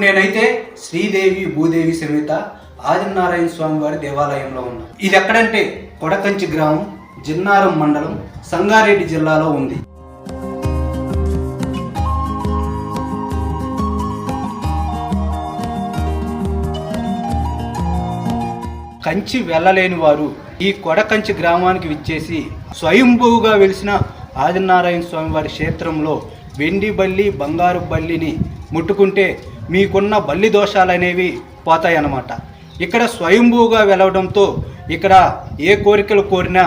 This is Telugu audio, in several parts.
నేనైతే శ్రీదేవి భూదేవి సమేత ఆదినారాయణ స్వామి వారి దేవాలయంలో ఉన్నా. ఇది ఎక్కడంటే కొడకంచి గ్రామం, జిన్నారం మండలం, సంగారెడ్డి జిల్లాలో ఉంది. కంచి వెళ్ళలేని వారు ఈ కొడకంచి గ్రామానికి విచ్చేసి స్వయంభూగా వెలిసిన ఆదినారాయణ స్వామి వారి క్షేత్రంలో వెండి బల్లి, బంగారు బల్లిని ముట్టుకుంటే మీకున్న బల్లి దోషాలనేవి పోతాయన్నమాట. ఇక్కడ స్వయంభూగా వెలవడంతో ఇక్కడ ఏ కోరికలు కోరినా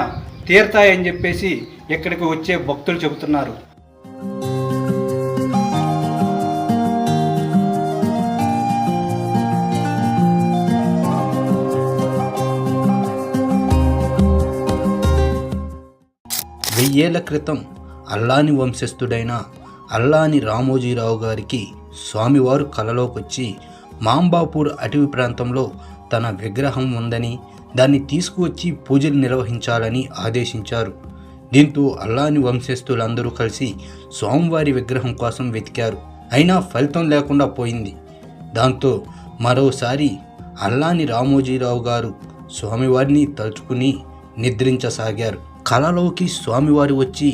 తీరుతాయని చెప్పేసి ఇక్కడికి వచ్చే భక్తులు చెబుతున్నారు. వెయ్యేళ్ల క్రితం అల్లాని వంశస్థుడైన అల్లాని రామోజీరావు గారికి స్వామివారు కలలోకొచ్చి మాంబాపూర్ అటవీ ప్రాంతంలో తన విగ్రహం ఉందని దాన్ని తీసుకువచ్చి పూజలు నిర్వహించాలని ఆదేశించారు. దీంతో అల్లాని వంశస్థులందరూ కలిసి స్వామివారి విగ్రహం కోసం వెతికారు. అయినా ఫలితం లేకుండా పోయింది. దాంతో మరోసారి అల్లాని రామోజీరావు గారు స్వామివారిని తలుచుకుని నిద్రించసాగారు. కలలోకి స్వామివారి వచ్చి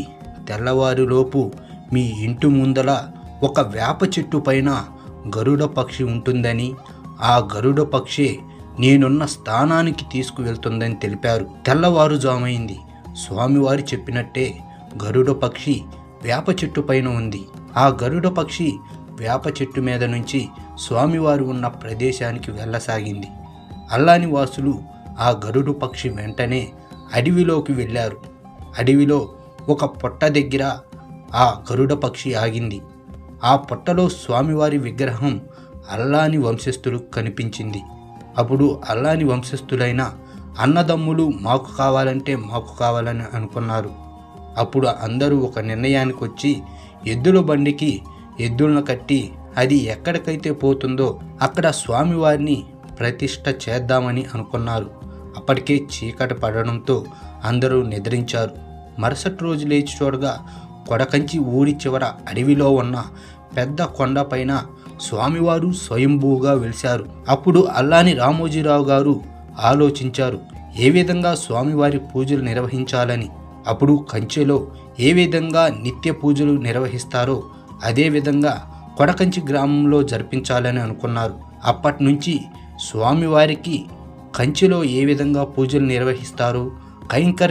తెల్లవారిలోపు మీ ఇంటి ముందల ఒక వేప చెట్టు పైన గరుడ పక్షి ఉంటుందని, ఆ గరుడ పక్షి నేనున్న స్థానానికి తీసుకువెళ్తుందని తెలిపారు. తెల్లవారుజామైంది. స్వామివారు చెప్పినట్టే గరుడ పక్షి వేప చెట్టు పైన ఉంది. ఆ గరుడ పక్షి వేప చెట్టు మీద నుంచి స్వామివారు ఉన్న ప్రదేశానికి వెళ్ళసాగింది. అల్లాని వాసులు ఆ గరుడ పక్షి వెంటనే అడవిలోకి వెళ్ళారు. అడవిలో ఒక పొట్ట దగ్గర ఆ గరుడ పక్షి ఆగింది. ఆ పొట్టలో స్వామివారి విగ్రహం అల్లాని వంశస్థులు కనిపించింది. అప్పుడు అల్లాని వంశస్థులైన అన్నదమ్ములు మాకు కావాలని అనుకున్నారు. అప్పుడు అందరూ ఒక నిర్ణయానికి వచ్చి ఎద్దుల బండికి ఎద్దులను కట్టి అది ఎక్కడికైతే పోతుందో అక్కడ స్వామివారిని ప్రతిష్ఠ చేద్దామని అనుకున్నారు. అప్పటికే చీకటి పడడంతో అందరూ నిద్రించారు. మరుసటి రోజు లేచి చూడగా కొడకంచి ఊరి చివర అడవిలో ఉన్న పెద్ద కొండపైన స్వామివారు స్వయంభూగా వెలిశారు. అప్పుడు అల్లాని రామోజీరావు గారు ఆలోచించారు ఏ విధంగా స్వామివారి పూజలు నిర్వహించాలని. అప్పుడు కంచిలో ఏ విధంగా నిత్య పూజలు నిర్వహిస్తారో అదే విధంగా కొడకంచి గ్రామంలో జరిపించాలని అనుకున్నారు. అప్పటి నుంచి స్వామివారికి కంచిలో ఏ విధంగా పూజలు నిర్వహిస్తారో కైంకర్య